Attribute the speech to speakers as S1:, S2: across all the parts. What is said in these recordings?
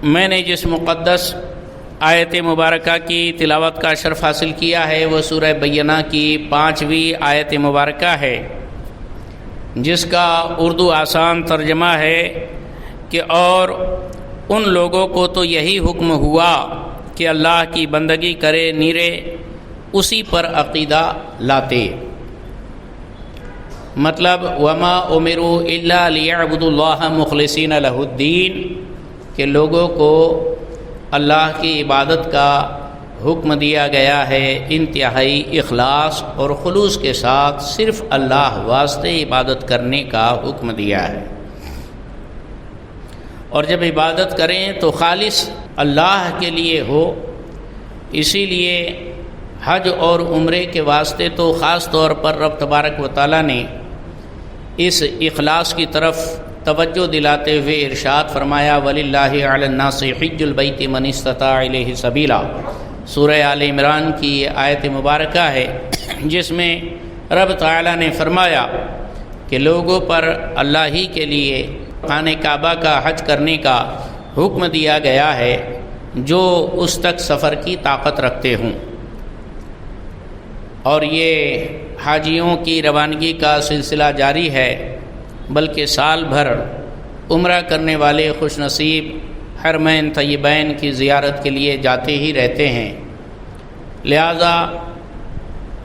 S1: میں نے جس مقدس آیت مبارکہ کی تلاوت کا شرف حاصل کیا ہے وہ سورہ بینہ کی 5ویں آیت مبارکہ ہے، جس کا اردو آسان ترجمہ ہے کہ اور ان لوگوں کو تو یہی حکم ہوا کہ اللہ کی بندگی کرے نیرے اسی پر عقیدہ لاتے۔ مطلب وما امروا الا لیعبدوا اللہ مخلصین لہ الدین، کہ لوگوں کو اللہ کی عبادت کا حکم دیا گیا ہے انتہائی اخلاص اور خلوص کے ساتھ صرف اللہ واسطے عبادت کرنے کا حکم دیا ہے، اور جب عبادت کریں تو خالص اللہ کے لیے ہو۔ اسی لیے حج اور عمرے کے واسطے تو خاص طور پر رب تبارک و تعالیٰ نے اس اخلاص کی طرف توجہ دلاتے ہوئے ارشاد فرمایا وَلِلَّهِ عَلَى النَّاسِ حِجُّ الْبَيْتِ مَنِ اسْتَطَاعَ إِلَيْهِ سَبِيلًا، سورہ آل عمران کی یہ آیت مبارکہ ہے، جس میں رب تعالیٰ نے فرمایا کہ لوگوں پر اللہ ہی کے لیے خانہ کعبہ کا حج کرنے کا حکم دیا گیا ہے جو اس تک سفر کی طاقت رکھتے ہوں۔ اور یہ حاجیوں کی روانگی کا سلسلہ جاری ہے، بلکہ سال بھر عمرہ کرنے والے خوش نصیب حرمین طیبین کی زیارت کے لیے جاتے ہی رہتے ہیں۔ لہذا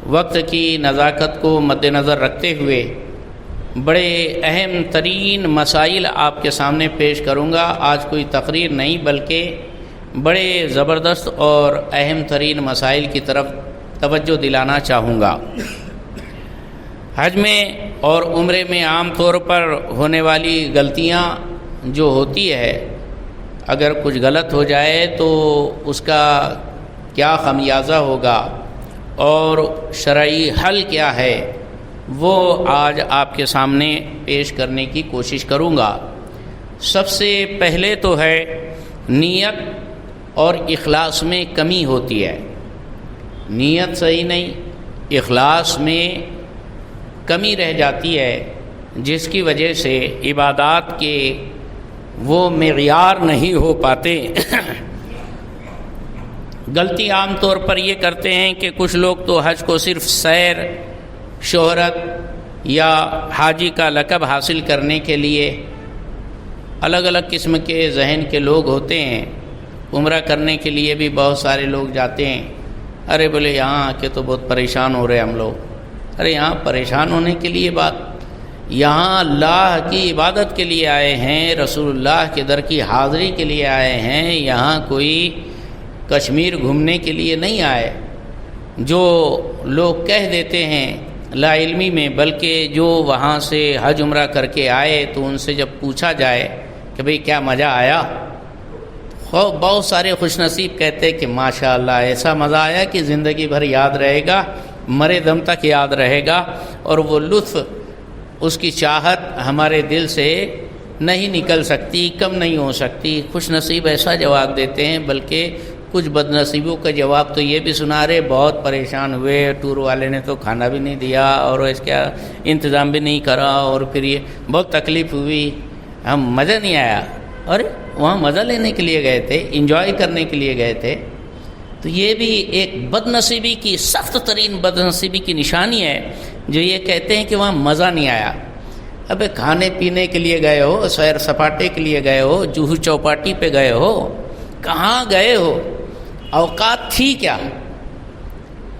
S1: وقت کی نزاکت کو مد نظر رکھتے ہوئے بڑے اہم ترین مسائل آپ کے سامنے پیش کروں گا۔ آج کوئی تقریر نہیں بلکہ بڑے زبردست اور اہم ترین مسائل کی طرف توجہ دلانا چاہوں گا۔ حج میں اور عمرے میں عام طور پر ہونے والی غلطیاں جو ہوتی ہے، اگر کچھ غلط ہو جائے تو اس کا کیا خمیازہ ہوگا اور شرعی حل کیا ہے، وہ آج آپ کے سامنے پیش کرنے کی کوشش کروں گا۔ سب سے پہلے تو ہے نیت اور اخلاص میں کمی ہوتی ہے۔ نیت صحیح نہیں، اخلاص میں کمی رہ جاتی ہے، جس کی وجہ سے عبادات کے وہ معیار نہیں ہو پاتے۔ غلطی عام طور پر یہ کرتے ہیں کہ کچھ لوگ تو حج کو صرف سیر، شہرت یا حاجی کا لقب حاصل کرنے کے لیے، الگ الگ قسم کے ذہن کے لوگ ہوتے ہیں۔ عمرہ کرنے کے لیے بھی بہت سارے لوگ جاتے ہیں، ارے بولے یہاں آ کے تو بہت پریشان ہو رہے ہم لوگ۔ ارے یہاں پریشان ہونے کے لیے بات، یہاں اللہ کی عبادت کے لیے آئے ہیں، رسول اللہ کے در کی حاضری کے لیے آئے ہیں، یہاں کوئی کشمیر گھومنے کے لیے نہیں آئے۔ جو لوگ کہہ دیتے ہیں لا علمی میں، بلکہ جو وہاں سے حج عمرہ کر کے آئے تو ان سے جب پوچھا جائے کہ بھئی کیا مزہ آیا، بہت سارے خوش نصیب کہتے کہ ماشاءاللہ ایسا مزہ آیا کہ زندگی بھر یاد رہے گا، مرے دم تک یاد رہے گا، اور وہ لطف، اس کی چاہت ہمارے دل سے نہیں نکل سکتی، کم نہیں ہو سکتی۔ خوش نصیب ایسا جواب دیتے ہیں، بلکہ کچھ بد نصیبوں کا جواب تو یہ بھی سنا رہے بہت پریشان ہوئے، ٹور والے نے تو کھانا بھی نہیں دیا اور اس کا انتظام بھی نہیں کرا، اور پھر یہ بہت تکلیف ہوئی، ہم مزہ نہیں آیا۔ اور وہاں مزہ لینے کے لیے گئے تھے، انجوائے کرنے کے لیے گئے تھے۔ تو یہ بھی ایک بد نصیبی کی، سخت ترین بد نصیبی کی نشانی ہے جو یہ کہتے ہیں کہ وہاں مزہ نہیں آیا۔ ابے کھانے پینے کے لیے گئے ہو، سیر سپاٹے کے لیے گئے ہو، جوہو چوپاٹی پہ گئے ہو، کہاں گئے ہو؟ اوقات تھی کیا؟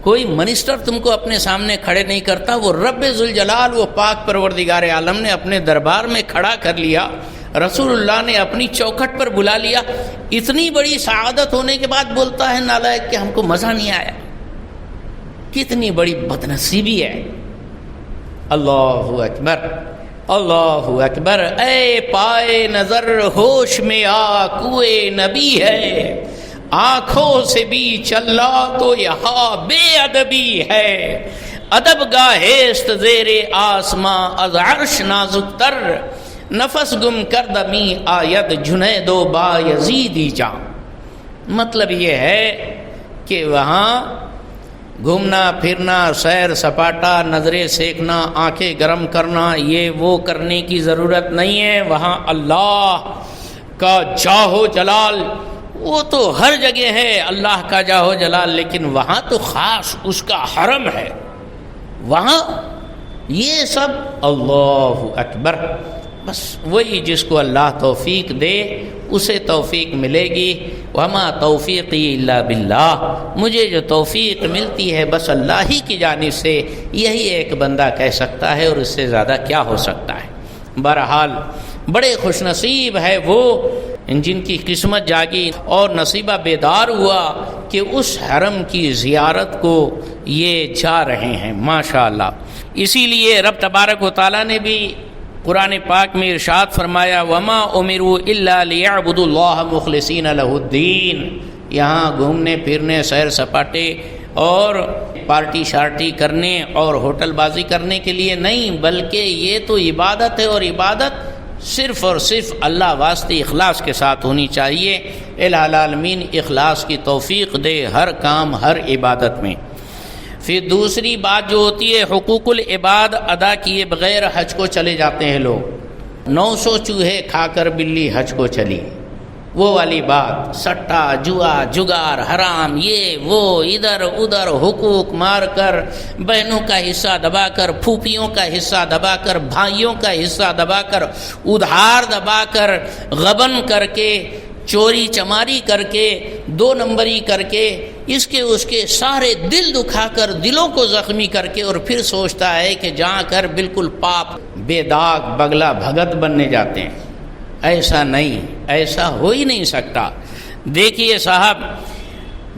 S1: کوئی منسٹر تم کو اپنے سامنے کھڑے نہیں کرتا، وہ رب ذوالجلال، وہ پاک پروردگار عالم نے اپنے دربار میں کھڑا کر لیا، رسول اللہ نے اپنی چوکھٹ پر بلا لیا۔ اتنی بڑی سعادت ہونے کے بعد بولتا ہے نالائق کہ ہم کو مزہ نہیں آیا۔ کتنی بڑی بدنصیبی ہے۔ اللہ اکبر، اللہ اکبر۔ اے پائے نظر ہوش میں آ، کوئے نبی ہے، آنکھوں سے بھی چلا تو یہاں بے ادبی ہے۔ ادب گاہست زیر آسماں از عرش نازک تر، نفس گم کردمی آید جنید و با یزیدی جاں۔ مطلب یہ ہے کہ وہاں گھومنا پھرنا، سیر سپاٹا، نظریں سیکھنا، آنکھیں گرم کرنا، یہ وہ کرنے کی ضرورت نہیں ہے۔ وہاں اللہ کا جاہو جلال وہ تو ہر جگہ ہے اللہ کا جاہو جلال، لیکن وہاں تو خاص اس کا حرم ہے، وہاں یہ سب اللہ اکبر. بس وہی جس کو اللہ توفیق دے اسے توفیق ملے گی. وما توفیقی الا باللہ، مجھے جو توفیق ملتی ہے بس اللہ ہی کی جانب سے، یہی ایک بندہ کہہ سکتا ہے، اور اس سے زیادہ کیا ہو سکتا ہے. بہرحال بڑے خوش نصیب ہے وہ جن کی قسمت جاگی اور نصیبہ بیدار ہوا کہ اس حرم کی زیارت کو یہ جا رہے ہیں. ماشاءاللہ. اسی لیے رب تبارک و تعالیٰ نے بھی قرآن پاک میں ارشاد فرمایا وما امروا الا لیعبدوا اللہ مخلصین لہ الدین. یہاں گھومنے پھرنے، سیر سپاٹے اور پارٹی شارٹی کرنے اور ہوٹل بازی کرنے کے لیے نہیں، بلکہ یہ تو عبادت ہے، اور عبادت صرف اور صرف اللہ واسطے اخلاص کے ساتھ ہونی چاہیے. الہ العالمین اخلاص کی توفیق دے ہر کام ہر عبادت میں. پھر دوسری بات جو ہوتی ہے، حقوق العباد ادا کیے بغیر حج کو چلے جاتے ہیں لوگ. 900 چوہے کھا کر بلی حج کو چلی، وہ والی بات، سٹا جوا جگار حرام، یہ وہ ادھر ادھر حقوق مار کر، بہنوں کا حصہ دبا کر، پھوپھیوں کا حصہ دبا کر، بھائیوں کا حصہ دبا کر، ادھار دبا کر، غبن کر کے، چوری چماری کر کے، 2 نمبری کر کے، اس کے سارے دل دکھا کر، دلوں کو زخمی کر کے، اور پھر سوچتا ہے کہ جا کر بالکل پاپ بے داغ بگلا بھگت بننے جاتے ہیں. ایسا نہیں، ایسا ہو ہی نہیں سکتا. دیکھیے صاحب،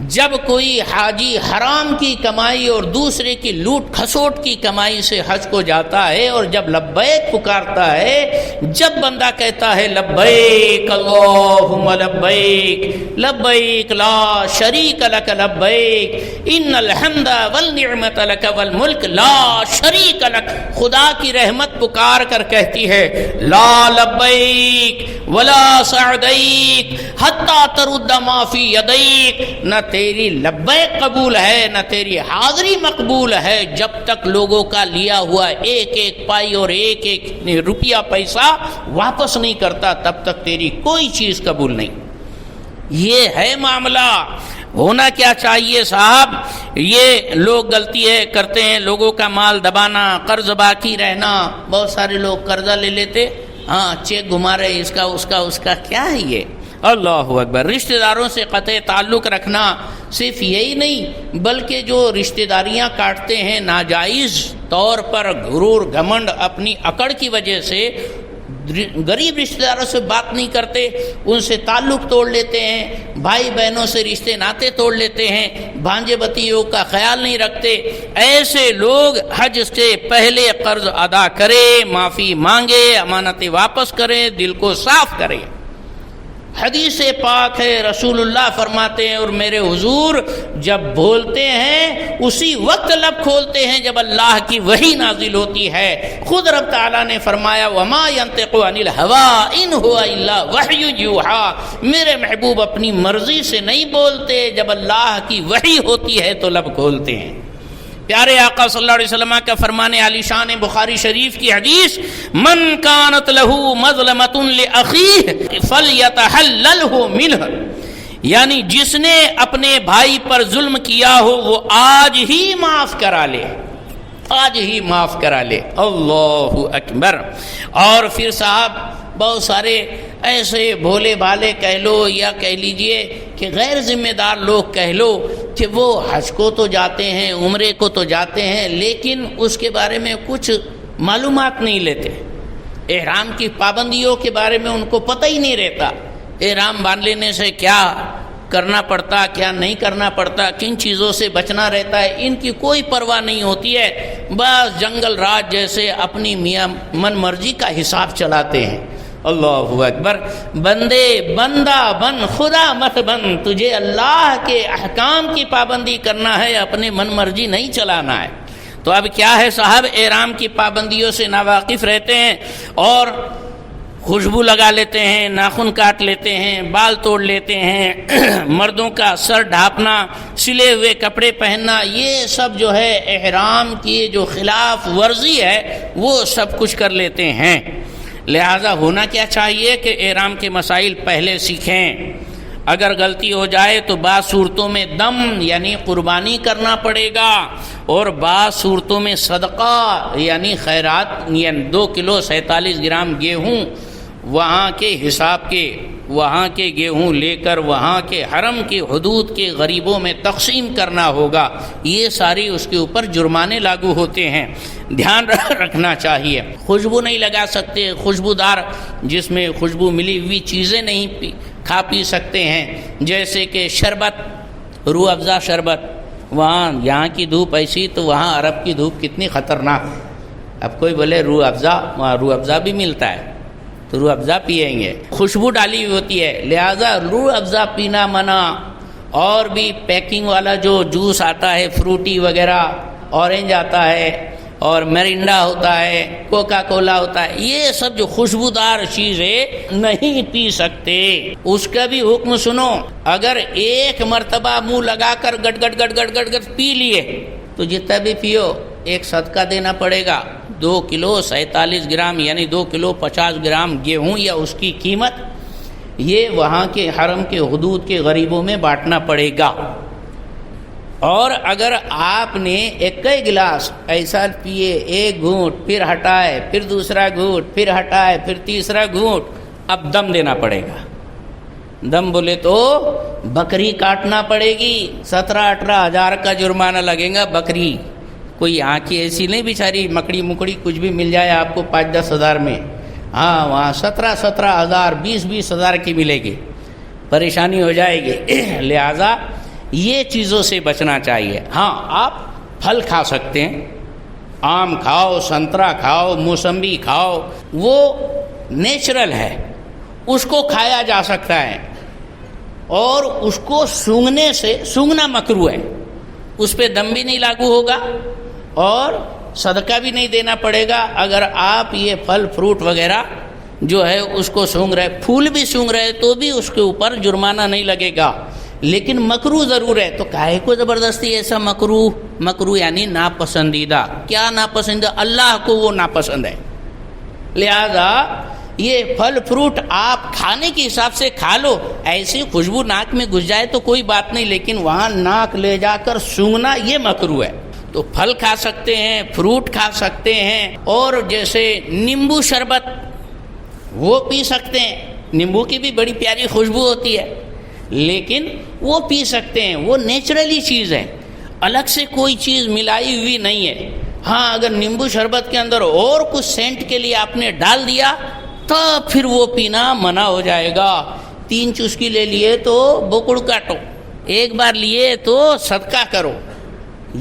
S1: جب کوئی حاجی حرام کی کمائی اور دوسرے کی لوٹ کھسوٹ کی کمائی سے حج کو جاتا ہے، اور جب لبیک پکارتا ہے، جب بندہ کہتا ہے لبیک اللہم لبیک لبیک لا شریک لک لبیک ان الحمد والنعمت لک والملک لا شریک لک، خدا کی رحمت پکار کر کہتی ہے لا لبیک ولا سعدیک حتی ترد ما فی یدیک، نہ تیری لبیک قبول ہے نہ تیری حاضری مقبول ہے جب تک لوگوں کا لیا ہوا ایک ایک پائی اور ایک ایک روپیہ پیسہ واپس نہیں کرتا، تب تک تیری کوئی چیز قبول نہیں. یہ ہے معاملہ. ہونا کیا چاہیے صاحب، یہ لوگ غلطی ہے کرتے ہیں، لوگوں کا مال دبانا، قرض باقی رہنا. بہت سارے لوگ قرضہ لے لیتے، ہاں چیک گھما رہے، اس کا کیا ہے یہ. اللہ اکبر. رشتہ داروں سے قطع تعلق رکھنا صرف یہی نہیں، بلکہ جو رشتہ داریاں کاٹتے ہیں ناجائز طور پر، غرور گھمنڈ اپنی اکڑ کی وجہ سے غریب رشتہ داروں سے بات نہیں کرتے، ان سے تعلق توڑ لیتے ہیں، بھائی بہنوں سے رشتے ناطے توڑ لیتے ہیں، بھانجے بتیوں کا خیال نہیں رکھتے. ایسے لوگ حج سے پہلے قرض ادا کرے، معافی مانگے، امانتیں واپس کریں، دل کو صاف کریں. حدیث پاک ہے، رسول اللہ فرماتے ہیں اور میرے حضور جب بولتے ہیں اسی وقت لب کھولتے ہیں جب اللہ کی وحی نازل ہوتی ہے. خود رب تعالیٰ نے فرمایا وما ينطق عن الهوى ان هو الا وحی یوحى، میرے محبوب اپنی مرضی سے نہیں بولتے، جب اللہ کی وحی ہوتی ہے تو لب کھولتے ہیں. پیارے آقا صلی اللہ علیہ وسلم کا فرمان عالی شان بخاری شریف کی حدیث من کانت لہ مظلمۃ لاخیہ فلیتحللہ منہ، یعنی جس نے اپنے بھائی پر ظلم کیا ہو وہ آج ہی معاف کرا لے، آج ہی معاف کرا لے. اللہ اکبر. اور پھر صاحب بہت سارے ایسے بھولے بھالے کہہ لو یا کہہ لیجئے کہ غیر ذمہ دار لوگ کہہ لو کہ وہ حج کو تو جاتے ہیں، عمرے کو تو جاتے ہیں، لیکن اس کے بارے میں کچھ معلومات نہیں لیتے. احرام کی پابندیوں کے بارے میں ان کو پتہ ہی نہیں رہتا. احرام باندھ لینے سے کیا کرنا پڑتا، کیا نہیں کرنا پڑتا، کن چیزوں سے بچنا رہتا ہے، ان کی کوئی پرواہ نہیں ہوتی ہے. بس جنگل راج جیسے اپنی میاں من مرضی کا حساب چلاتے ہیں. اللہ اکبر. بندے بندہ بن، خدا مت بن. تجھے اللہ کے احکام کی پابندی کرنا ہے، اپنے من مرضی نہیں چلانا ہے. تو اب کیا ہے صاحب، احرام کی پابندیوں سے ناواقف رہتے ہیں اور خوشبو لگا لیتے ہیں، ناخن کاٹ لیتے ہیں، بال توڑ لیتے ہیں، مردوں کا سر ڈھانپنا، سلے ہوئے کپڑے پہننا، یہ سب جو ہے احرام کی جو خلاف ورزی ہے وہ سب کچھ کر لیتے ہیں. لہٰذا ہونا کیا چاہیے کہ احرام کے مسائل پہلے سیکھیں. اگر غلطی ہو جائے تو بعض صورتوں میں دم یعنی قربانی کرنا پڑے گا، اور بعض صورتوں میں صدقہ یعنی خیرات، یعنی 2 کلو 47 گرام گیہوں وہاں کے حساب کے، وہاں کے گیہوں لے کر وہاں کے حرم کی حدود کے غریبوں میں تقسیم کرنا ہوگا. یہ ساری اس کے اوپر جرمانے لاگو ہوتے ہیں، دھیان رکھنا چاہیے. خوشبو نہیں لگا سکتے، خوشبودار جس میں خوشبو ملی ہوئی چیزیں نہیں کھا پی سکتے ہیں، جیسے کہ شربت، روح افزا شربت. وہاں یہاں کی دھوپ ایسی تو وہاں عرب کی دھوپ کتنی خطرناک. اب کوئی بولے روح افزا، وہاں روح افزا بھی ملتا ہے تو روح افزا پئیں گے، خوشبو ڈالی ہوئی ہوتی ہے، لہذا روح افزا پینا منع. اور بھی پیکنگ والا جو جوس آتا ہے فروٹی وغیرہ، اورنج آتا ہے اور مرینڈا ہوتا ہے، کوکا کولا ہوتا ہے، یہ سب جو خوشبودار چیزیں نہیں پی سکتے. اس کا بھی حکم سنو، اگر ایک مرتبہ منہ لگا کر گٹ گٹ گٹ گٹ گٹ گٹ پی لیے تو جتنا بھی پیو ایک صدقہ دینا پڑے گا. 2 کلو 47 گرام یعنی 2 کلو 50 گرام گیہوں یا اس کی قیمت، یہ وہاں کے حرم کے حدود کے غریبوں میں بانٹنا پڑے گا. اور اگر آپ نے ایک ہی گلاس ایسا پیے، ایک گھونٹ پھر ہٹائے، پھر دوسرا گھونٹ پھر ہٹائے، پھر تیسرا گھونٹ، اب دم دینا پڑے گا. دم بولے تو بکری کاٹنا پڑے گی، 17-18 ہزار کا جرمانہ لگے گا. بکری کوئی یہاں کی ایسی نہیں بیچاری مکڑی مکڑی کچھ بھی مل جائے آپ کو 5-10 ہزار میں. ہاں وہاں 17 ہزار 20 ہزار کی ملے گی، پریشانی ہو جائے گی. لہذا یہ چیزوں سے بچنا چاہیے. ہاں آپ پھل کھا سکتے ہیں، آم کھاؤ، سنترا کھاؤ، موسمبی کھاؤ، وہ نیچرل ہے، اس کو کھایا جا سکتا ہے. اور اس کو سونگنے سے، سونگنا مکروہ ہے، اس پہ دم بھی نہیں لاگو ہوگا اور صدقہ بھی نہیں دینا پڑے گا. اگر آپ یہ پھل فروٹ وغیرہ جو ہے اس کو سونگ رہے، پھول بھی سونگ رہے تو بھی اس کے اوپر جرمانہ نہیں لگے گا. لیکن مکروہ ضرور ہے. تو کاہے کو زبردستی ایسا مکروہ یعنی ناپسندیدہ. کیا ناپسندیدہ؟ اللہ کو وہ ناپسند ہے. لہذا یہ پھل فروٹ آپ کھانے کے حساب سے کھا لو، ایسی خوشبو ناک میں گھس جائے تو کوئی بات نہیں، لیکن وہاں ناک لے جا کر سونگنا یہ مکروہ ہے. تو پھل کھا سکتے ہیں، فروٹ کھا سکتے ہیں، اور جیسے نیمبو شربت وہ پی سکتے ہیں. نیمبو کی بھی بڑی پیاری خوشبو ہوتی ہے، لیکن وہ پی سکتے ہیں، وہ نیچرلی چیز ہے، الگ سے کوئی چیز ملائی ہوئی نہیں ہے. ہاں اگر نیمبو شربت کے اندر اور کچھ سینٹ کے لیے آپ نے ڈال دیا تو پھر وہ پینا منع ہو جائے گا. 3 چسکی لے لیے تو بکڑ کاٹو، ایک بار لیے تو صدقہ کرو،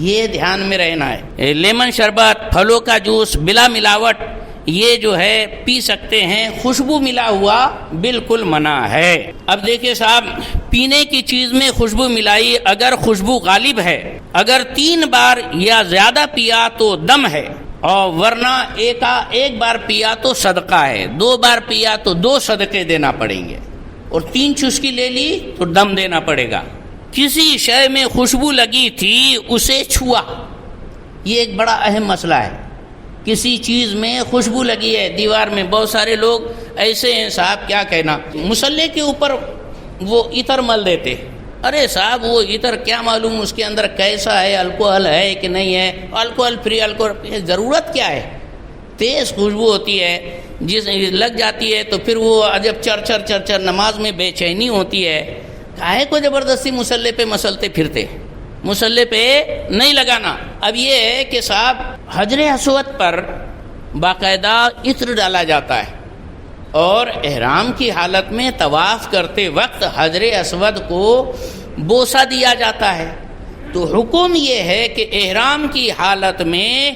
S1: یہ دھیان میں رہنا ہے. لیمن شربت، پھلوں کا جوس بلا ملاوٹ یہ جو ہے پی سکتے ہیں، خوشبو ملا ہوا بالکل منع ہے. اب دیکھیں صاحب، پینے کی چیز میں خوشبو ملائی، اگر خوشبو غالب ہے، اگر 3 بار یا زیادہ پیا تو دم ہے، اور ورنہ ایک بار پیا تو صدقہ ہے، 2 بار پیا تو 2 صدقے دینا پڑیں گے، اور 3 چسکی لے لی تو دم دینا پڑے گا. کسی شے میں خوشبو لگی تھی اسے چھوا، یہ ایک بڑا اہم مسئلہ ہے. کسی چیز میں خوشبو لگی ہے، دیوار میں بہت سارے لوگ ایسے ہیں صاحب کیا کہنا، مصلے کے اوپر وہ عطر مل دیتے. ارے صاحب وہ عطر کیا معلوم اس کے اندر کیسا ہے، الکوہل ہے کہ نہیں ہے، الکوہل فری، الکوہل، ضرورت کیا ہے؟ تیز خوشبو ہوتی ہے، جس لگ جاتی ہے تو پھر وہ عجب چر نماز میں بے چینی ہوتی ہے. کاہے کو زبردستی مصلے پہ مسلتے پھرتے؟ مصلے پہ نہیں لگانا. اب یہ ہے کہ صاحب حجر اسود پر باقاعدہ عطر ڈالا جاتا ہے، اور احرام کی حالت میں طواف کرتے وقت حجر اسود کو بوسہ دیا جاتا ہے. تو حکم یہ ہے کہ احرام کی حالت میں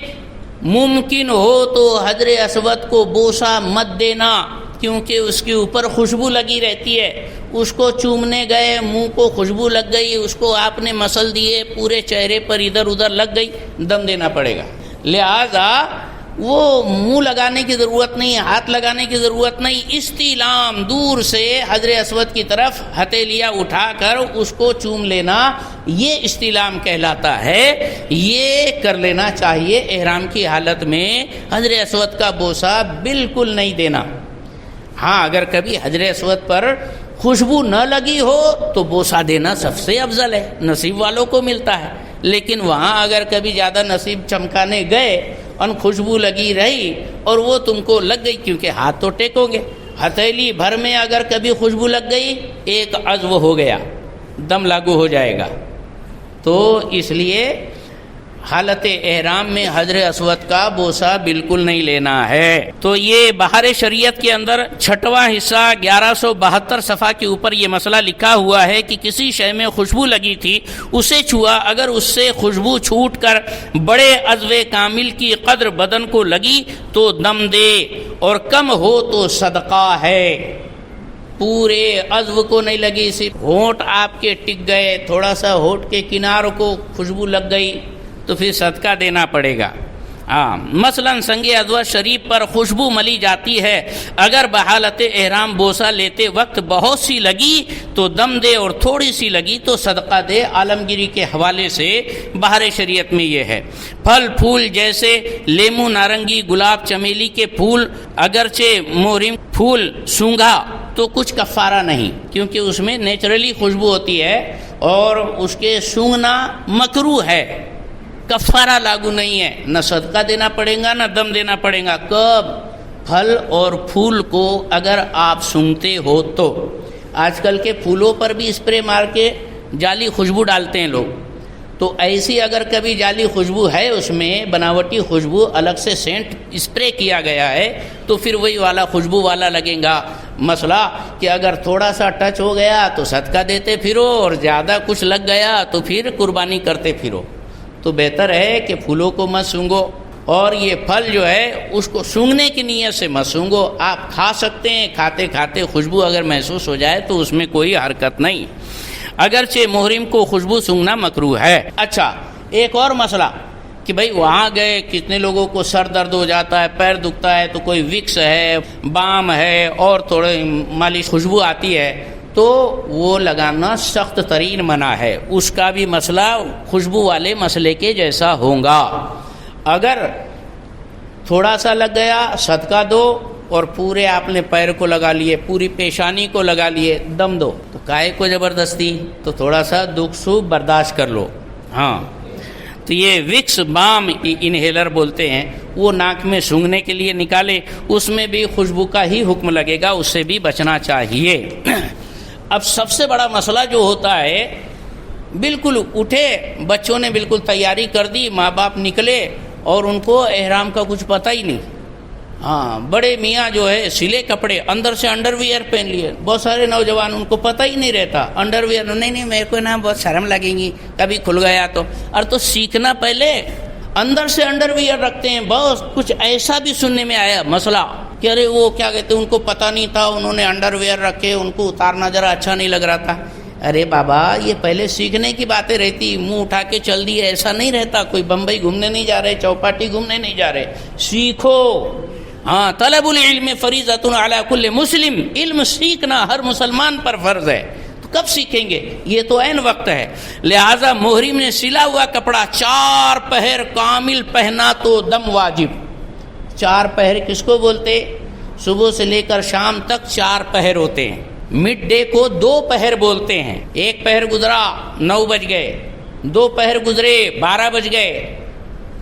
S1: ممکن ہو تو حجر اسود کو بوسہ مت دینا، کیونکہ اس کے اوپر خوشبو لگی رہتی ہے. اس کو چومنے گئے، منہ کو خوشبو لگ گئی، اس کو آپ نے مسل دیے، پورے چہرے پر ادھر ادھر لگ گئی، دم دینا پڑے گا. لہذا وہ منہ لگانے کی ضرورت نہیں، ہاتھ لگانے کی ضرورت نہیں، استعلام دور سے حجر اسود کی طرف ہتھیلیاں اٹھا کر اس کو چوم لینا، یہ استعلام کہلاتا ہے۔ یہ کر لینا چاہیے احرام کی حالت میں، حجر اسود کا بوسہ بالکل نہیں دینا۔ ہاں اگر کبھی حجر اسود پر خوشبو نہ لگی ہو تو بوسہ دینا سب سے افضل ہے، نصیب والوں کو ملتا ہے۔ لیکن وہاں اگر کبھی زیادہ نصیب چمکانے گئے اور خوشبو لگی رہی اور وہ تم کو لگ گئی، کیونکہ ہاتھ تو ٹیکو گے، ہتھیلی بھر میں اگر کبھی خوشبو لگ گئی ایک عضو ہو گیا، دم لاگو ہو جائے گا۔ تو اس لیے حالت احرام میں حجر اسود کا بوسہ بالکل نہیں لینا ہے۔ تو یہ بہار شریعت کے اندر 6واں حصہ 1172 صفحہ کے اوپر یہ مسئلہ لکھا ہوا ہے کہ کسی شے میں خوشبو لگی تھی، اسے چھوا، اگر اس سے خوشبو چھوٹ کر بڑے عضو کامل کی قدر بدن کو لگی تو دم دے، اور کم ہو تو صدقہ ہے۔ پورے عضو کو نہیں لگی، صرف ہونٹ آپ کے ٹک گئے، تھوڑا سا ہونٹ کے کناروں کو خوشبو لگ گئی تو پھر صدقہ دینا پڑے گا۔ مثلا سنگ ازور شریف پر خوشبو ملی جاتی ہے، اگر بحالت احرام بوسہ لیتے وقت بہت سی لگی تو دم دے، اور تھوڑی سی لگی تو صدقہ دے۔ عالمگیری کے حوالے سے بہار شریعت میں یہ ہے۔ پھل پھول جیسے لیمو، نارنگی، گلاب، چمیلی کے پھول اگرچہ محرم پھول سونگھا تو کچھ کفارہ نہیں، کیونکہ اس میں نیچرلی خوشبو ہوتی ہے اور اس کے سونگھنا مکروہ ہے، کفارہ لاگو نہیں ہے، نہ صدقہ دینا پڑے گا نہ دم دینا پڑے گا۔ کب؟ پھل اور پھول کو اگر آپ سونگھتے ہو تو۔ آج کل کے پھولوں پر بھی اسپرے مار کے جعلی خوشبو ڈالتے ہیں لوگ، تو ایسی اگر کبھی جعلی خوشبو ہے، اس میں بناوٹی خوشبو الگ سے سینٹ اسپرے کیا گیا ہے، تو پھر وہی والا خوشبو والا لگے گا۔ مسئلہ کہ اگر تھوڑا سا ٹچ ہو گیا تو صدقہ دیتے پھرو، اور زیادہ کچھ لگ گیا تو پھر قربانی کرتے پھرو۔ تو بہتر ہے کہ پھولوں کو مت سونگھو، اور یہ پھل جو ہے اس کو سونگھنے کی نیت سے مت سونگھو۔ آپ کھا سکتے ہیں، کھاتے کھاتے خوشبو اگر محسوس ہو جائے تو اس میں کوئی حرکت نہیں، اگرچہ محرم کو خوشبو سونگھنا مکروہ ہے۔ اچھا، ایک اور مسئلہ کہ بھئی وہاں گئے، کتنے لوگوں کو سر درد ہو جاتا ہے، پیر دکھتا ہے، تو کوئی وکس ہے، بام ہے، اور تھوڑے مالش خوشبو آتی ہے تو وہ لگانا سخت ترین منع ہے۔ اس کا بھی مسئلہ خوشبو والے مسئلے کے جیسا ہوگا۔ اگر تھوڑا سا لگ گیا صدقہ دو، اور پورے آپ نے پیر کو لگا لیے، پوری پیشانی کو لگا لیے، دم دو، تو کائے کو زبردستی؟ تو تھوڑا سا دکھ سوکھ برداشت کر لو۔ ہاں، تو یہ وکس بام انہیلر بولتے ہیں، وہ ناک میں سونگھنے کے لیے نکالے، اس میں بھی خوشبو کا ہی حکم لگے گا، اس سے بھی بچنا چاہیے۔ اب سب سے بڑا مسئلہ جو ہوتا ہے، بالکل اٹھے بچوں نے، بالکل تیاری کر دی، ماں باپ نکلے اور ان کو احرام کا کچھ پتہ ہی نہیں۔ ہاں، بڑے میاں جو ہے سلے کپڑے اندر سے انڈر ویئر پہن لیے، بہت سارے نوجوان ان کو پتہ ہی نہیں رہتا، انڈر ویئر نہیں میرے کو نا بہت شرم لگیں گی کبھی کھل گیا تو۔ اور تو سیکھنا پہلے اندر سے انڈر ویئر رکھتے ہیں۔ بہت کچھ ایسا بھی سننے میں آیا مسئلہ کہ ارے وہ کیا کہتے ہیں، ان کو پتہ نہیں تھا، انہوں نے انڈر ویئر رکھے، ان کو اتارنا ذرا اچھا نہیں لگ رہا تھا۔ ارے بابا، یہ پہلے سیکھنے کی باتیں رہتی، منہ اٹھا کے چل دیے ایسا نہیں رہتا۔ کوئی بمبئی گھومنے نہیں جا رہے، چوپاٹی گھومنے نہیں جا رہے، سیکھو۔ ہاں، طلب العلم فریضۃ علی کل مسلم، علم سیکھنا ہر مسلمان پر فرض ہے۔ تو کب سیکھیں گے؟ یہ تو عین وقت ہے۔ لہذا محرم نے سلا ہوا کپڑا 4 پہر کامل پہنا تو دم واجب۔ 4 پہر کس کو بولتے؟ صبح سے لے کر شام تک 4 پہر ہوتے ہیں۔ مڈ ڈے کو 2 پہر بولتے ہیں۔ 1 پہر گزرا 9 بج گئے، 2 پہر گزرے 12 بج گئے،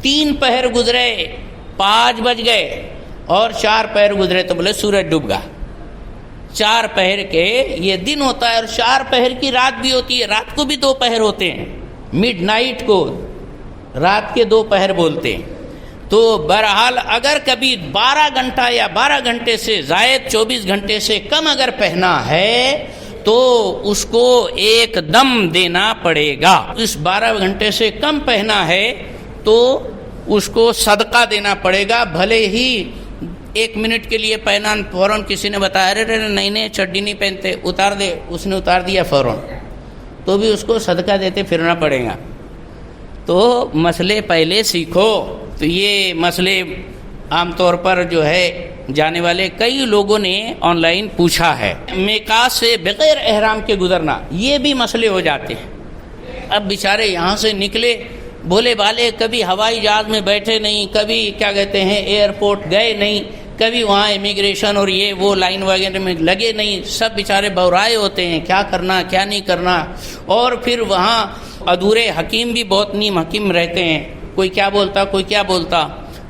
S1: 3 پہر گزرے 5 بج گئے، اور 4 پہر گزرے تو بولے سورج ڈوب گا۔ 4 پہر کے یہ دن ہوتا ہے، اور 4 پہر کی رات بھی ہوتی ہے، رات کو بھی 2 پہر ہوتے ہیں۔ مڈ نائٹ کو رات کے 2 پہر بولتے ہیں۔ تو بہرحال اگر کبھی 12 گھنٹہ یا 12 گھنٹے سے زائد 24 گھنٹے سے کم اگر پہنا ہے تو اس کو ایک دم دینا پڑے گا۔ اس 12 گھنٹے سے کم پہنا ہے تو اس کو صدقہ دینا پڑے گا، بھلے ہی 1 منٹ کے لیے پہنا، فوراً کسی نے بتایا ارے نہیں چڈی نہیں پہنتے، اتار دے، اس نے اتار دیا فوراً، تو بھی اس کو صدقہ دیتے پھرنا پڑے گا۔ تو مسئلے پہلے سیکھو۔ تو یہ مسئلے عام طور پر جو ہے جانے والے کئی لوگوں نے آن لائن پوچھا ہے، میقات سے بغیر احرام کے گزرنا، یہ بھی مسئلے ہو جاتے ہیں۔ اب بیچارے یہاں سے نکلے بھولے بھالے، کبھی ہوائی جہاز میں بیٹھے نہیں، کبھی کیا کہتے ہیں ایئرپورٹ گئے نہیں، کبھی وہاں امیگریشن اور یہ وہ لائن وغیرہ میں لگے نہیں، سب بیچارے بورائے ہوتے ہیں کیا کرنا کیا نہیں کرنا۔ اور پھر وہاں ادھورے حکیم بھی بہت نیم حکیم رہتے ہیں، کوئی کیا بولتا کوئی کیا بولتا،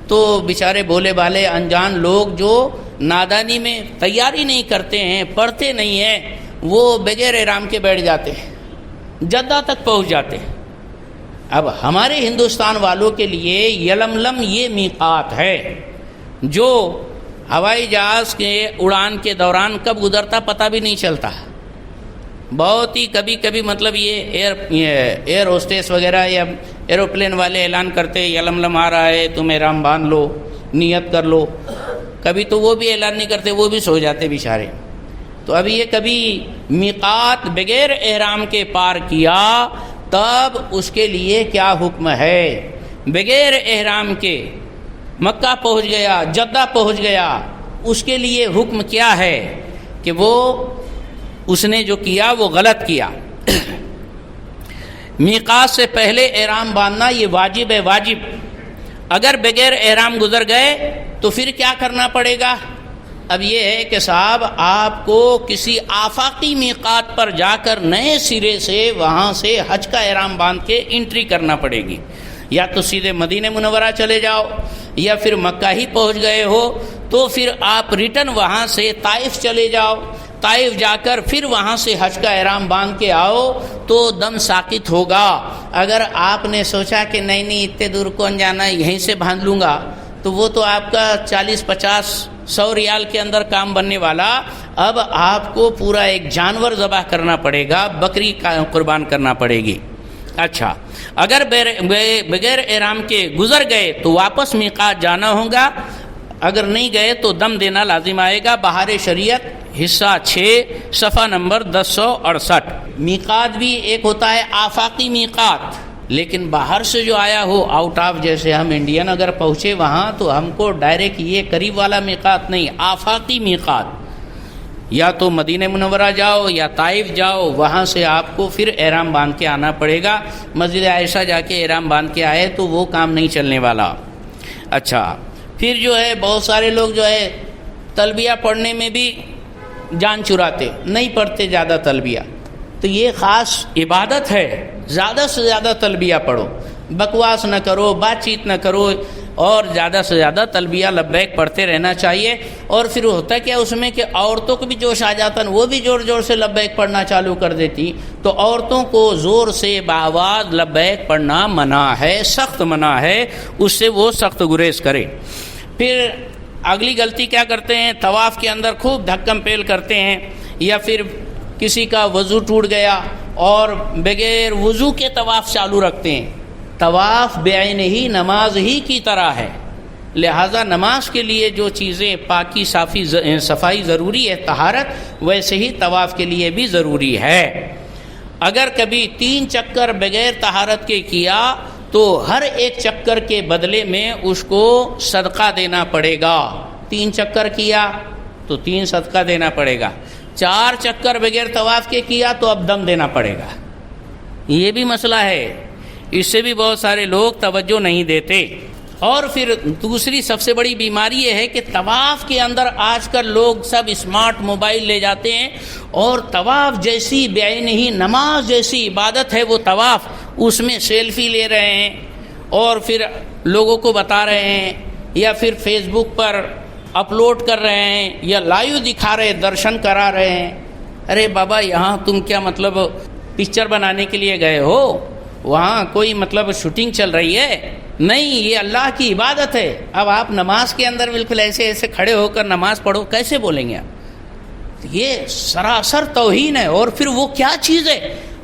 S1: تو بیچارے بھولے بھالے انجان لوگ جو نادانی میں تیاری نہیں کرتے ہیں، پڑھتے نہیں ہیں، وہ بغیر احرام کے بیٹھ جاتے ہیں، جدہ تک پہنچ جاتے ہیں۔ اب ہمارے ہندوستان والوں کے لیے یلملم یہ میقات ہے جو ہوائی جہاز کے اڑان کے دوران کب گزرتا پتہ بھی نہیں چلتا، بہت ہی کبھی کبھی مطلب یہ ایئر ہوسٹس وغیرہ یا ایروپلین والے اعلان کرتے یلملم آ رہا ہے تم احرام باندھ لو نیت کر لو، کبھی تو وہ بھی اعلان نہیں کرتے، وہ بھی سو جاتے بیچارے۔ تو اب یہ کبھی میقات بغیر احرام کے پار کیا تب اس کے لیے کیا حکم ہے، بغیر احرام کے مکہ پہنچ گیا جدہ پہنچ گیا، اس کے لیے حکم کیا ہے کہ وہ اس نے جو کیا وہ غلط کیا۔ میقات سے پہلے احرام باندھنا یہ واجب ہے، واجب۔ اگر بغیر احرام گزر گئے تو پھر کیا کرنا پڑے گا؟ اب یہ ہے کہ صاحب آپ کو کسی آفاقی میقات پر جا کر نئے سرے سے وہاں سے حج کا احرام باندھ کے انٹری کرنا پڑے گی، یا تو سیدھے مدینہ منورہ چلے جاؤ، یا پھر مکہ ہی پہنچ گئے ہو تو پھر آپ ریٹرن وہاں سے طائف چلے جاؤ، طائف جا کر پھر وہاں سے حج کا احرام باندھ کے آؤ تو دم ساقط ہوگا۔ اگر آپ نے سوچا کہ نہیں اتنے دور کون جانا، یہیں سے باندھ لوں گا، تو وہ تو آپ کا 40-50-100 ریال کے اندر کام بننے والا۔ اب آپ کو پورا ایک جانور ذبح کرنا پڑے گا، بکری قربان کرنا پڑے گی۔ اچھا، اگر بغیر احرام کے گزر گئے تو واپس میقات جانا ہوگا، اگر نہیں گئے تو دم دینا لازم آئے گا۔ بہار شریعت حصہ 6 صفحہ نمبر 1068۔ میقات بھی ایک ہوتا ہے آفاقی میقات، لیکن باہر سے جو آیا ہو آؤٹ آف، جیسے ہم انڈین اگر پہنچے وہاں تو ہم کو ڈائریکٹ یہ قریب والا میقات نہیں، آفاقی میقات، یا تو مدینہ منورہ جاؤ یا طائف جاؤ، وہاں سے آپ کو پھر احرام باندھ کے آنا پڑے گا۔ مسجد عائشہ جا کے احرام باندھ کے آئے تو وہ کام نہیں چلنے والا۔ اچھا، پھر جو ہے بہت سارے لوگ جو ہے تلبیہ پڑھنے میں بھی جان چراتے، نہیں پڑھتے زیادہ تلبیہ، تو یہ خاص عبادت ہے، زیادہ سے زیادہ تلبیہ پڑھو، بکواس نہ کرو، بات چیت نہ کرو، اور زیادہ سے زیادہ تلبیہ لبیک پڑھتے رہنا چاہیے۔ اور پھر ہوتا کیا اس میں کہ عورتوں کو بھی جوش آ جاتا، وہ بھی زور زور سے لبیک پڑھنا چالو کر دیتی، تو عورتوں کو زور سے باآواز لبیک پڑھنا منع ہے، سخت منع ہے، اس سے وہ سخت گریز کرے۔ پھر اگلی غلطی کیا کرتے ہیں، طواف کے اندر خوب دھکم پیل کرتے ہیں، یا پھر کسی کا وضو ٹوٹ گیا اور بغیر وضو کے طواف چالو رکھتے ہیں۔ طواف بعین ہی نماز ہی کی طرح ہے، لہذا نماز کے لیے جو چیزیں پاکی صفائی ضروری ہے، طہارت، ویسے ہی طواف کے لیے بھی ضروری ہے۔ اگر کبھی 3 چکر بغیر طہارت کے کیا تو ہر ایک چکر کے بدلے میں اس کو صدقہ دینا پڑے گا۔ 3 چکر کیا تو 3 صدقہ دینا پڑے گا، 4 چکر بغیر طواف کے کیا تو اب دم دینا پڑے گا۔ یہ بھی مسئلہ ہے، اس سے بھی بہت سارے لوگ توجہ نہیں دیتے۔ اور پھر دوسری سب سے بڑی بیماری یہ ہے کہ طواف کے اندر آج کل لوگ سب اسمارٹ موبائل لے جاتے ہیں، اور طواف جیسی بعین ہی نماز جیسی عبادت ہے وہ طواف، اس میں سیلفی لے رہے ہیں اور پھر لوگوں کو بتا رہے ہیں، یا پھر فیس بک پر اپلوڈ کر رہے ہیں، یا لائیو دکھا رہے، درشن کرا رہے ہیں۔ ارے بابا، یہاں تم کیا مطلب پکچر بنانے کے لیے گئے ہو؟ وہاں کوئی مطلب شوٹنگ چل رہی ہے؟ نہیں، یہ اللہ کی عبادت ہے۔ اب آپ نماز کے اندر بالکل ایسے کھڑے ہو کر نماز پڑھو، کیسے بولیں گے آپ؟ یہ سراسر توہین ہے۔ اور پھر وہ کیا چیز ہے؟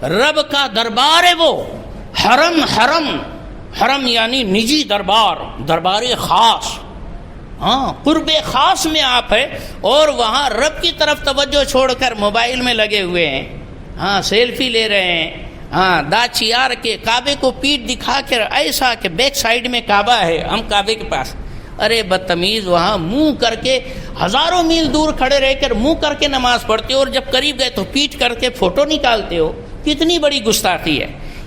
S1: رب کا دربار ہے، وہ حرم یعنی نجی دربار خاص، ہاں، قرب خاص میں آپ ہے، اور وہاں رب کی طرف توجہ چھوڑ کر موبائل میں لگے ہوئے ہیں، ہاں، سیلفی لے رہے ہیں، ہاں، داچیار کے کعبے کو پیٹ دکھا کر ایسا کہ بیک سائیڈ میں کعبہ ہے، ہم کعبے کے پاس، ارے بدتمیز، وہاں منہ کر کے ہزاروں میل دور کھڑے رہ کر منہ کر کے نماز پڑھتے ہو، اور جب قریب گئے تو پیٹ کر کے فوٹو نکالتے ہو. کتنی بڑی گستاخی ہے،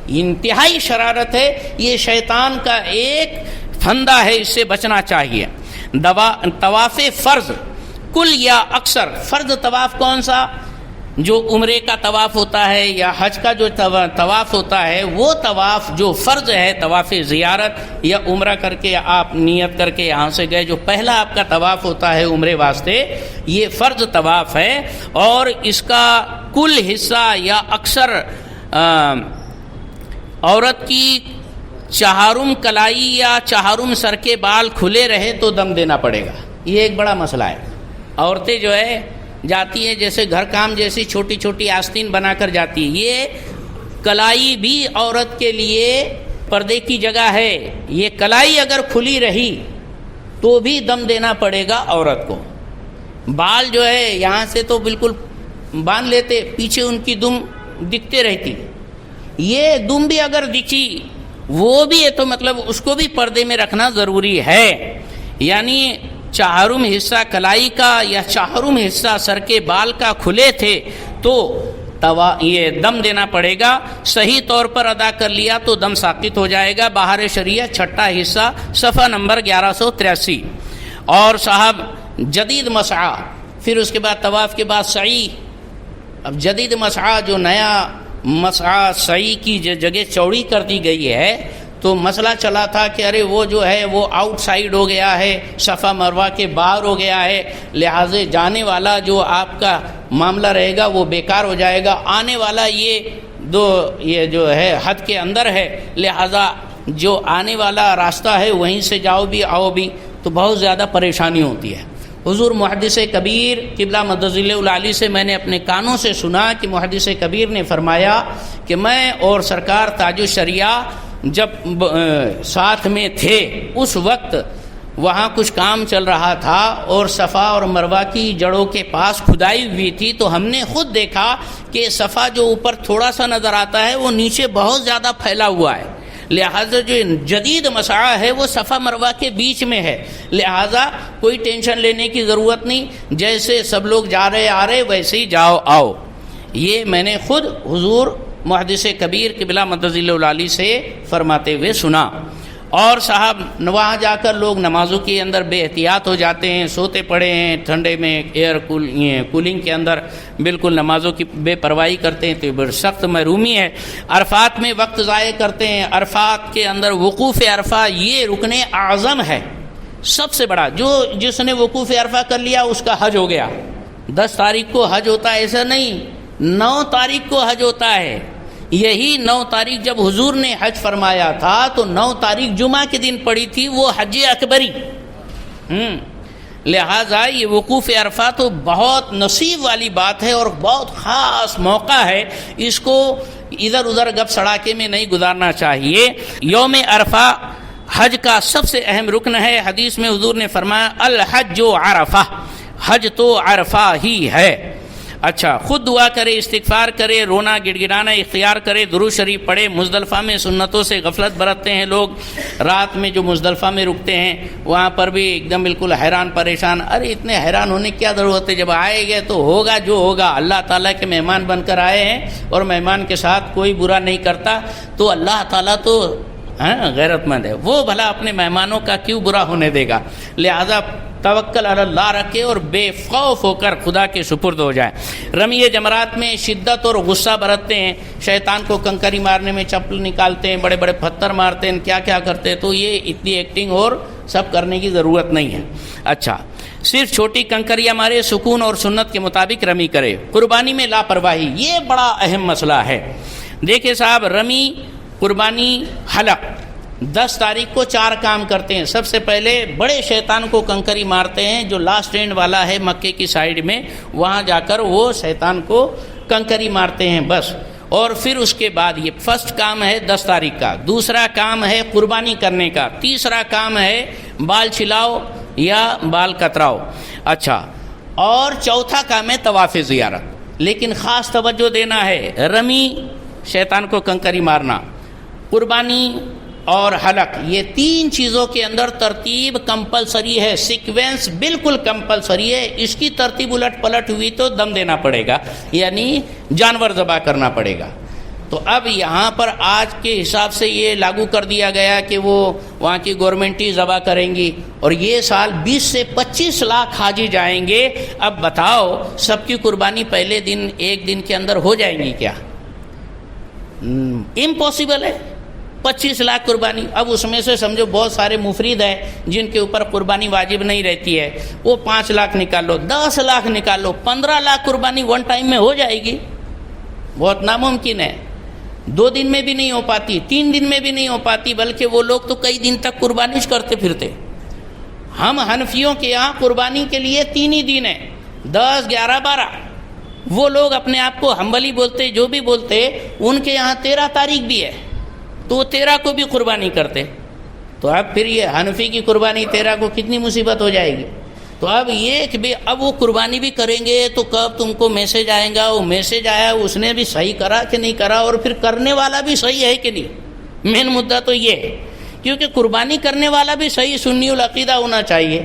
S1: انتہائی شرارت ہے. یہ شیطان کا ایک پھندا ہے، اس سے بچنا چاہیے. طواف فرض کل یا اکثر. فرض طواف کون سا؟ جو عمرے کا طواف ہوتا ہے یا حج کا جو طواف ہوتا ہے، وہ طواف جو فرض ہے، طواف زیارت یا عمرہ کر کے آپ نیت کر کے یہاں سے گئے، جو پہلا آپ کا طواف ہوتا ہے عمرے واسطے، یہ فرض طواف ہے. اور اس کا کل حصہ یا اکثر عورت کی چہارم کلائی یا چہارم سر کے بال کھلے رہے تو دم دینا پڑے گا. یہ ایک بڑا مسئلہ ہے. عورتیں جو ہے جاتی ہیں جیسے گھر کام جیسی چھوٹی چھوٹی آستین بنا کر جاتی ہے. یہ کلائی بھی عورت کے لیے پردے کی جگہ ہے. یہ کلائی اگر کھلی رہی تو بھی دم دینا پڑے گا عورت کو. بال جو ہے یہاں سے تو بالکل باندھ لیتے، پیچھے ان کی دم دکھتے رہتی. یہ دم بھی اگر دکھی وہ بھی ہے تو مطلب اس کو بھی پردے میں رکھنا ضروری ہے. یعنی چہارم حصہ کلائی کا یا چہارم حصہ سر کے بال کا کھلے تھے تو یہ دم دینا پڑے گا. صحیح طور پر ادا کر لیا تو دم ساقط ہو جائے گا. بہار شریعت چھٹا حصہ صفحہ نمبر 1183. اور صاحب جدید مسعی، پھر اس کے بعد طواف کے بعد سعی. اب جدید مسعی جو نیا مسعی سعی کی جگہ چوڑی کر دی گئی ہے، تو مسئلہ چلا تھا کہ ارے وہ جو ہے وہ آؤٹ سائڈ ہو گیا ہے، صفا مروہ کے باہر ہو گیا ہے، لہٰذا جانے والا جو آپ کا معاملہ رہے گا وہ بیکار ہو جائے گا. آنے والا یہ جو ہے حد کے اندر ہے، لہٰذا جو آنے والا راستہ ہے وہیں سے جاؤ بھی آؤ بھی، تو بہت زیادہ پریشانی ہوتی ہے. حضور محدث کبیر قبلہ مدظل العالی سے میں نے اپنے کانوں سے سنا کہ محدث کبیر نے فرمایا کہ میں اور سرکار تاج الشریعہ جب ساتھ میں تھے اس وقت وہاں کچھ کام چل رہا تھا اور صفا اور مروہ کی جڑوں کے پاس کھدائی ہوئی تھی، تو ہم نے خود دیکھا کہ صفا جو اوپر تھوڑا سا نظر آتا ہے وہ نیچے بہت زیادہ پھیلا ہوا ہے. لہٰذا جو جدید مسعی ہے وہ صفا مروہ کے بیچ میں ہے، لہٰذا کوئی ٹینشن لینے کی ضرورت نہیں، جیسے سب لوگ جا رہے آ رہے ویسے ہی جاؤ آؤ. یہ میں نے خود حضور محدث کبیر قبلہ مدظل العالی سے فرماتے ہوئے سنا. اور صاحب وہاں جا کر لوگ نمازوں کے اندر بے احتیاط ہو جاتے ہیں، سوتے پڑے ہیں ٹھنڈے میں، کولنگ کے اندر بالکل نمازوں کی بے پرواہی کرتے ہیں، تو بڑی سخت محرومی ہے. عرفات میں وقت ضائع کرتے ہیں. عرفات کے اندر وقوف عرفہ یہ رکن اعظم ہے، سب سے بڑا. جس نے وقوف عرفہ کر لیا اس کا حج ہو گیا. 10 تاریخ کو حج ہوتا ہے ایسا نہیں، 9 تاریخ کو حج ہوتا ہے. یہی 9 تاریخ جب حضور نے حج فرمایا تھا تو 9 تاریخ جمعہ کے دن پڑی تھی وہ حج اکبری. لہٰذا یہ وقوف عرفہ تو بہت نصیب والی بات ہے اور بہت خاص موقع ہے، اس کو ادھر ادھر گپ سڑاکے میں نہیں گزارنا چاہیے. یوم عرفہ حج کا سب سے اہم رکن ہے. حدیث میں حضور نے فرمایا الحج عرفہ، حج تو عرفہ ہی ہے. اچھا، خود دعا کرے، استغفار کرے، رونا گڑگڑانا اختیار کرے، درود شریف پڑھے. مزدلفہ میں سنتوں سے غفلت برتتے ہیں لوگ. رات میں جو مزدلفہ میں رکتے ہیں وہاں پر بھی ایک دم بالکل حیران پریشان. ارے اتنے حیران ہونے کی کیا ضرورت ہے، جب آئے گئے تو ہوگا جو ہوگا. اللہ تعالیٰ کے مہمان بن کر آئے ہیں اور مہمان کے ساتھ کوئی برا نہیں کرتا، تو اللہ تعالیٰ تو غیرت مند ہے، وہ بھلا اپنے مہمانوں کا کیوں برا ہونے دے گا. لہذا توکل علی اللہ رکھے اور بے خوف ہو کر خدا کے سپرد ہو جائے. رمی جمرات میں شدت اور غصہ برتتے ہیں، شیطان کو کنکری مارنے میں چپل نکالتے ہیں، بڑے بڑے پتھر مارتے ہیں، کیا کیا کرتے ہیں. تو یہ اتنی ایکٹنگ اور سب کرنے کی ضرورت نہیں ہے. اچھا، صرف چھوٹی کنکریاں مارے، سکون اور سنت کے مطابق رمی کرے. قربانی میں لاپرواہی یہ بڑا اہم مسئلہ ہے. دیکھیں صاحب، رمی، قربانی، حلق 10 تاریخ کو 4 کام کرتے ہیں. سب سے پہلے بڑے شیطان کو کنکری مارتے ہیں جو لاسٹ اینڈ والا ہے مکے کی سائیڈ میں، وہاں جا کر وہ شیطان کو کنکری مارتے ہیں بس. اور پھر اس کے بعد یہ فرسٹ کام ہے 10 تاریخ کا. دوسرا کام ہے قربانی کرنے کا. تیسرا کام ہے بال چھلاؤ یا بال کتراؤ. اچھا، اور چوتھا کام ہے طواف زیارت. لیکن خاص توجہ دینا ہے، رمی شیطان کو کنکری مارنا، قربانی اور حلق، یہ تین چیزوں کے اندر ترتیب کمپلسری ہے، سیکوینس بالکل کمپلسری ہے. اس کی ترتیب الٹ پلٹ ہوئی تو دم دینا پڑے گا، یعنی جانور ذبح کرنا پڑے گا. تو اب یہاں پر آج کے حساب سے یہ لاگو کر دیا گیا کہ وہ وہاں کی گورنمنٹ ہی ذبح کریں گی، اور یہ سال 20 سے 25 لاکھ حاجی جائیں گے. اب بتاؤ سب کی قربانی پہلے دن ایک دن کے اندر ہو جائیں گی کیا؟ امپاسبل ہے. 25 لاکھ قربانی. اب اس میں سے سمجھو بہت سارے مفرد ہیں جن کے اوپر قربانی واجب نہیں رہتی ہے، وہ 5 لاکھ نکال لو، 10 لاکھ نکال لو، 15 لاکھ قربانی ون ٹائم میں ہو جائے گی. بہت ناممکن ہے. 2 دن میں بھی نہیں ہو پاتی، 3 دن میں بھی نہیں ہو پاتی، بلکہ وہ لوگ تو کئی دن تک قربانی کرتے پھرتے. ہم حنفیوں کے یہاں قربانی کے لیے 3 ہی دن ہیں، 10، 11، 12. وہ لوگ اپنے آپ کو حنبلی بولتے، جو بھی بولتے، ان کے یہاں 13 تاریخ بھی ہے، تو وہ 13 کو بھی قربانی کرتے. تو اب پھر یہ حنفی کی قربانی 13 کو کتنی مصیبت ہو جائے گی. تو اب یہ کہ اب وہ قربانی بھی کریں گے تو کب تم کو میسج آئے گا، وہ میسج آیا اس نے بھی صحیح کرا کہ نہیں کرا، اور پھر کرنے والا بھی صحیح ہے کہ نہیں. مین مدعا تو یہ ہے، کیونکہ قربانی کرنے والا بھی صحیح سنی العقیدہ ہونا چاہیے.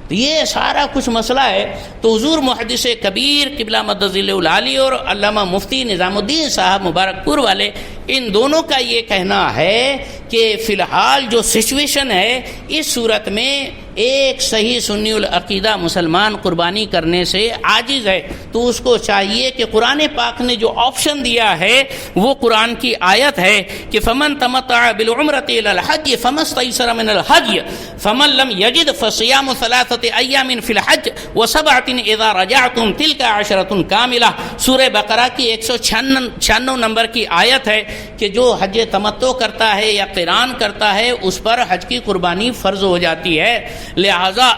S1: تو یہ سارا کچھ مسئلہ ہے. تو حضور محدث کبیر قبلہ مدظل العالی اور علامہ مفتی نظام الدین صاحب مبارک پور والے، ان دونوں کا یہ کہنا ہے کہ فی الحال جو سچویشن ہے، اس صورت میں ایک صحیح سنی العقیدہ مسلمان قربانی کرنے سے عاجز ہے. تو اس کو چاہیے کہ قرآن پاک نے جو آپشن دیا ہے وہ قرآن کی آیت ہے کہ فمن تمتع بالعمرۃ الی الحج فما استیسر من الحج فمن لم یجد فصیام 3 ایام فی الحج و7 اذا رجعتم تلک 10 کاملہ. سورہ بقرہ کی 196 نمبر کی آیت ہے کہ جو حج تمتع کرتا ہے یا قران کرتا ہے اس پر حج کی قربانی فرض ہو جاتی ہے. لہذا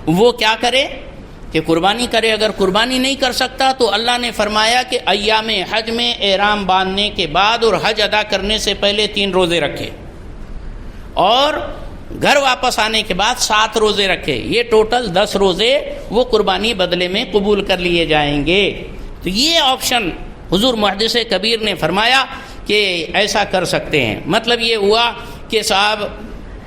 S1: وہ کیا کرے کہ قربانی کرے. اگر قربانی نہیں کر سکتا تو اللہ نے فرمایا کہ ایام حج میں احرام باندھنے کے بعد اور حج ادا کرنے سے پہلے 3 روزے رکھے، اور گھر واپس آنے کے بعد 7 روزے رکھے. یہ ٹوٹل 10 روزے وہ قربانی بدلے میں قبول کر لیے جائیں گے. تو یہ آپشن حضور محدث کبیر نے فرمایا کہ ایسا کر سکتے ہیں. مطلب یہ ہوا کہ صاحب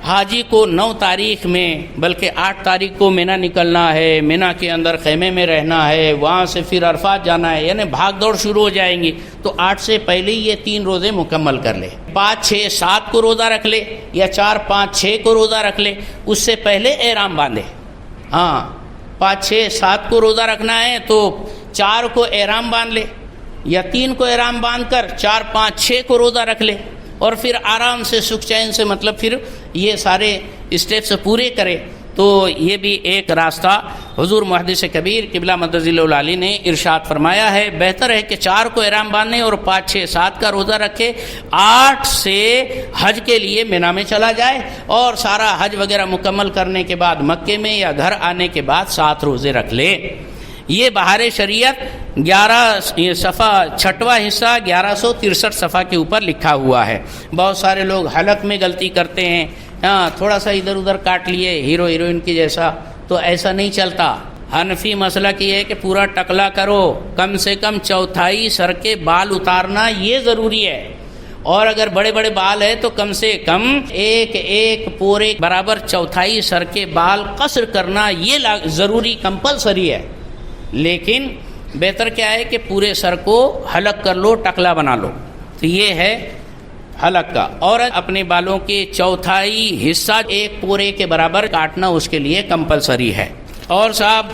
S1: حاجی کو 9 تاریخ میں بلکہ 8 تاریخ کو مینا نکلنا ہے، مینا کے اندر خیمے میں رہنا ہے، وہاں سے پھر عرفات جانا ہے، یعنی بھاگ دوڑ شروع ہو جائیں گی. تو 8 سے پہلے ہی یہ 3 روزے مکمل کر لے. 5، 6، 7 کو روزہ رکھ لے، یا 4، 5، 6 کو روزہ رکھ لے. اس سے پہلے احرام باندھے. ہاں 5، 6، 7 کو روزہ رکھنا ہے تو 4 کو احرام باندھ لے، یا 3 کو احرام باندھ کر 4، 5، 6 کو روزہ رکھ لے، اور پھر آرام سے سکھ چین سے مطلب پھر یہ سارے اسٹیپس پورے کرے. تو یہ بھی ایک راستہ حضور محدث کبیر قبلہ مدظل العالی نے ارشاد فرمایا ہے. بہتر ہے کہ 4 کو احرام باندھے اور 5، 6، 7 کا روزہ رکھے، 8 سے حج کے لیے مینا میں چلا جائے، اور سارا حج وغیرہ مکمل کرنے کے بعد مکے میں یا گھر آنے کے بعد 7 روزے رکھ لے. یہ بہار شریعت 11 صفحہ 6واں حصہ 1163 صفحہ کے اوپر لکھا ہوا ہے. بہت سارے لوگ حلق میں غلطی کرتے ہیں، ہاں تھوڑا سا ادھر ادھر کاٹ لیے ہیرو ہیروئن کی جیسا. تو ایسا نہیں چلتا. حنفی مسلک یہ ہے کہ پورا ٹکلا کرو، کم سے کم 1/4 سر کے بال اتارنا یہ ضروری ہے، اور اگر بڑے بڑے بال ہے تو کم سے کم ایک پورے برابر 1/4 سر کے بال قصر کرنا یہ ضروری کمپلسری ہے. لیکن بہتر کیا ہے کہ پورے سر کو حلق کر لو، ٹکلا بنا لو. تو یہ ہے حلق کا. عورت اپنے بالوں کے 1/4 حصہ ایک پورے کے برابر کاٹنا اس کے لیے کمپلسری ہے. اور صاحب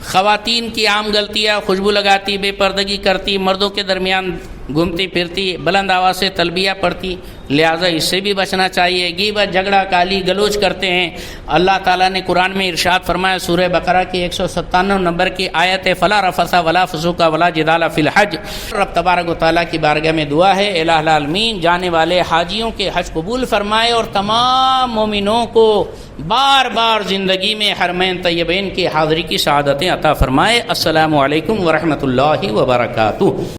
S1: خواتین کی عام غلطیاں، خوشبو لگاتی، بے پردگی کرتی، مردوں کے درمیان گھومتی پھرتی، بلند آواز سے تلبیہ پڑھتی، لہٰذا اس سے بھی بچنا چاہیے. غیبت، جھگڑا، گالی گلوچ کرتے ہیں. اللہ تعالیٰ نے قرآن میں ارشاد فرمایا سورہ بقرہ کی 197 نمبر کی آیت فلا رفث ولا فسوق ولا جدال فی الحج. رب تبارک و تعالیٰ کی بارگاہ میں دعا ہے الہ العالمین جانے والے حاجیوں کے حج قبول فرمائے، اور تمام مومنوں کو بار بار زندگی میں حرمین طیبین کی حاضری کی سعادتیں عطا فرمائے. السلام علیکم ورحمۃ اللہ وبرکاتہ.